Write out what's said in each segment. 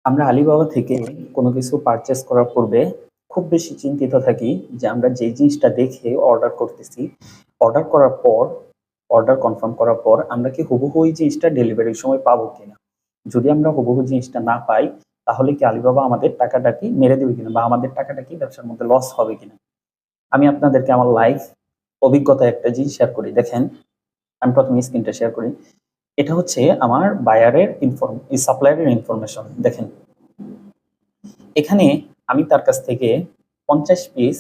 আমরা আলিবাবা থেকে কোনো কিছু পারচেজ করার পূর্বে খুব বেশি চিন্তিত থাকি যে আমরা যেই জিনিসটা দেখে অর্ডার করতেছি, অর্ডার করার পর, অর্ডার কনফার্ম করার পর আমরা কি হুবহু ওই জিনিসটা ডেলিভারির সময় পাবো কিনা? যদি আমরা হুবহু জিনিসটা না পাই, তাহলে কি আলিবাবা আমাদের টাকাটা কি মেরে দেবে কিনা বা আমাদের টাকাটা কি ব্যবসার মধ্যে লস হবে কিনা? আমি আপনাদেরকে আমার লাইভ অভিজ্ঞতায় একটা জিনিস শেয়ার করি। দেখেন, আমি ১ম এ স্ক্রিনটা শেয়ার করি। এটা হচ্ছে আমার বায়ারের সাপ্লায়ারের ইনফরমেশন। দেখেন, এখানে আমি তার কাছ থেকে ৫০ পিস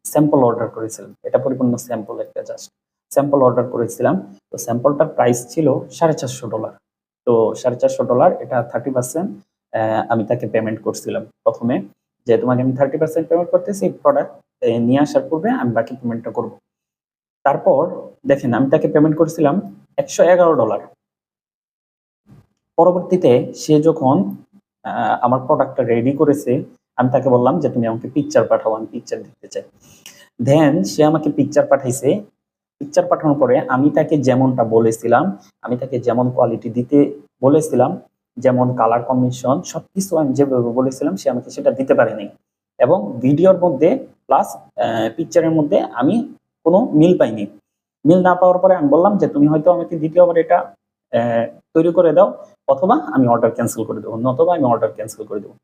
স্যাম্পল অর্ডার করেছিলাম। এটা পরিপূর্ণ স্যাম্পল একটা জাস্ট। স্যাম্পল অর্ডার করেছিলাম। তো স্যাম্পলটার প্রাইস ছিল $৪৫০০। তো $৪৫০০ এটা 30% আমি তাকে পেমেন্ট করছিলাম। ১ম এ যে তোমাকে আমি 30% পেমেন্ট করতেছি, প্রোডাক্ট নিয়ে আসার পূর্বে আমি বাকি পেমেন্টটা করব। তারপর দেখেন, আমি তাকে পেমেন্ট করেছিলাম $১১১। পরবর্তীতে সে যখন আমার প্রোডাক্টটা রেডি করেছে, আমি তাকে বললাম যে তুমি আমাকে পিকচার পাঠাও, আমি পিকচার দেখতে চাই। দেন সে আমাকে পিকচার পাঠাইছে। পিকচার পাঠানোর পরে আমি তাকে যেমনটা বলেছিলাম, আমি তাকে যেমন কোয়ালিটি দিতে বলেছিলাম, যেমন কালার কম্বিনেশন সবকিছু আমি যেভাবে বলেছিলাম, সে আমাকে সেটা দিতে পারেনি। এবং ভিডিওর মধ্যে প্লাস পিকচারের মধ্যে আমি কোনো মিল পাইনি। মিল না পাওয়ার পরে আমি বললাম যে তুমি হয়তো আমাকে দ্বিতীয়বার এটা তৈরি করে দাও, অথবা আমি অর্ডার ক্যান্সেল করে দেবো, নতুবা আমি অর্ডার ক্যান্সেল করে দেবো।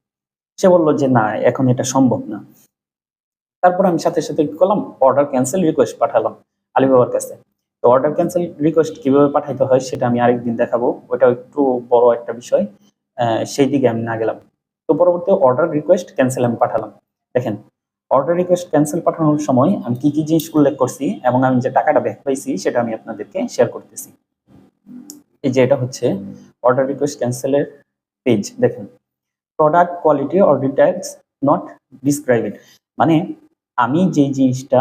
সে বলল যে না, এখন এটা সম্ভব না। তারপর আমি সাথে সাথে কি করলাম, অর্ডার ক্যান্সেল রিকোয়েস্ট পাঠালাম আলিবাবার কাছে। তো অর্ডার ক্যান্সেল রিকোয়েস্ট কিভাবে পাঠাইতে হয় সেটা আমি আরেকদিন দেখাবো, ওটা একটু বড় একটা বিষয়, সেই দিকে আমি না গেলাম। তো পরবর্তী অর্ডার রিকোয়েস্ট ক্যান্সেল আমি পাঠালাম। দেখেন, অর্ডার রিকোয়েস্ট ক্যান্সেল পাঠানোর সময় আমি কি কি জিনিস উল্লেখ করছি এবং আমি যে টাকাটা ব্যাক পাইছি সেটা আমি আপনাদেরকে শেয়ার করতেছি। এই যে এটা হচ্ছে অর্ডার রিকোয়েস্ট ক্যান্সেলের পেজ। দেখেন, product quality or details not described, মানে আমি যেই জিনিসটা,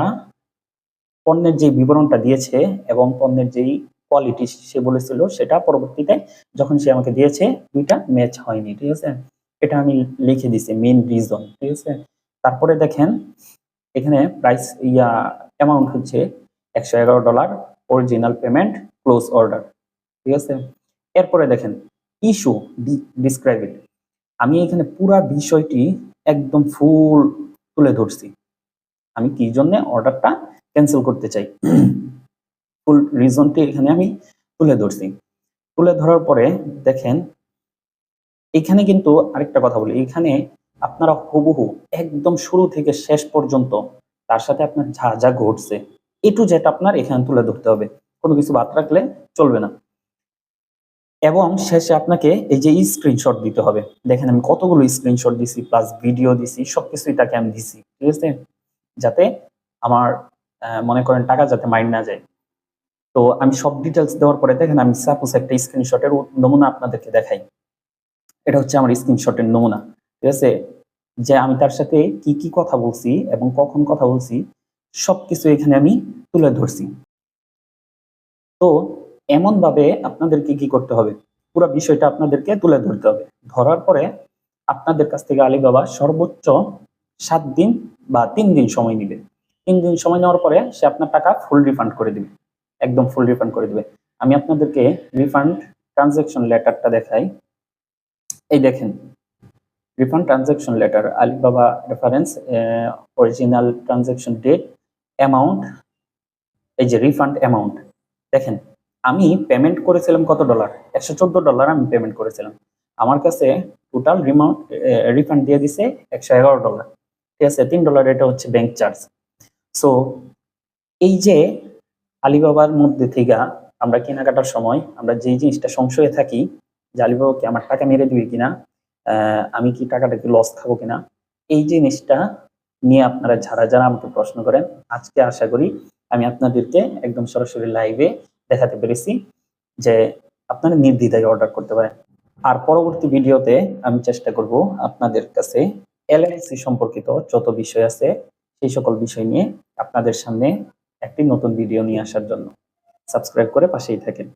পণ্যের যে বিবরণটা দিয়েছে এবং পণ্যের যেই কোয়ালিটি সে বলেছিল, সেটা পরবর্তীতে যখন সে আমাকে দিয়েছে দুইটা ম্যাচ হয়নি। ঠিক আছে, এটা আমি লিখে দিছি মেইন রিজন। ঠিক আছে, তারপরে দেখেন এখানে প্রাইস অ্যামাউন্ট হচ্ছে $১১১, অরিজিনাল পেমেন্ট, ক্লোজ অর্ডার। ঠিক আছে, এরপরে দেখেন ইস্যু ডিসক্রাইবেড, আমি এখানে পুরা বিষয়টি একদম ফুল তুলে ধরছি। আমি কি জন্য অর্ডারটা ক্যান্সেল করতে চাই, ফুল রিজনটি এখানে আমি তুলে ধরছি। তুলে ধরার পরে দেখেন, এখানে কিন্তু আরেকটা কথা বলি, এখানে আপনারা হুবহু একদম শুরু থেকে শেষ পর্যন্ত তার সাথে আপনার যা যা ঘটছে এ টু জেড আপনার এখানে তুলে ধরতে হবে, কোনো কিছু বাদ রাখলে চলবে না। এবং শেষে আপনাকে এই যে স্ক্রিনশট দিতে হবে। দেখেন আমি কতগুলো স্ক্রিনশট দিছি, প্লাস ভিডিও দিছি, সবকিছুই তাকে আমি দিছি। ঠিক আছে, যাতে আমার মনে করেন টাকা যাতে মাইন্ড না যায়। তো আমি সব ডিটেলস দেওয়ার পরে দেখেন, আমি সাপোজ একটা স্ক্রিনশটের নমুনা আপনাদেরকে দেখাই। এটা হচ্ছে আমার স্ক্রিনশটের নমুনা। ঠিক আছে, যে আমি তার সাথে কি কি কথা বলছি এবং কখন কথা বলছি সবকিছু এখানে আমি তুলে ধরছি। তো এমন ভাবে আপনাদেরকে কি করতে হবে, পুরো বিষয়টা আপনাদেরকে তুলে ধরতে হবে। ধরার পরে আপনাদের কাছ থেকে আলিবাবা সর্বোচ্চ ৭ দিন বা ৩ দিন সময় নিবে। ৩ দিন সময় নেওয়ার পরে সে আপনার টাকা ফুল রিফান্ড করে দিবে, একদম ফুল রিফান্ড করে দিবে। আমি আপনাদেরকে রিফান্ড ট্রানজাকশন লেটারটা দেখাই। এই দেখেন, refund transaction letter, Alibaba reference, original transaction date, amount, এই যে রিফান্ড অ্যামাউন্ট। দেখেন, আমি পেমেন্ট করেছিলাম কত ডলার, $১১৪ আমি পেমেন্ট করেছিলাম। আমার কাছে টোটাল রিফান্ড দিয়ে দিছে $১১১। ঠিক আছে, $3 এটা হচ্ছে ব্যাংক চার্জ। সো এই যে আলিবাবার মধ্যে থেকে আমরা কেনাকাটার সময় আমরা যেই জিনিসটা সংশয়ে থাকি যে আলিবাবা কি আমার টাকা মেরে দিবে কিনা, আমি কি টাকাটা কি লস খাবো কিনা, এই জিনিসটা নিয়ে আপনারা যারা যারা আমাকে প্রশ্ন করেন, আজকে আশা করি আমি আপনাদেরকে একদম সরাসরি লাইভে দেখাতে পেরেছি যে আপনারা নির্দ্বিধায় অর্ডার করতে পারেন। আর পরবর্তী ভিডিওতে আমি চেষ্টা করব আপনাদের কাছে এলএলসি সম্পর্কিত যত বিষয় আছে সেই সকল বিষয় নিয়ে আপনাদের সামনে একটি নতুন ভিডিও নিয়ে আসার জন্য। সাবস্ক্রাইব করে পাশেই থাকেন।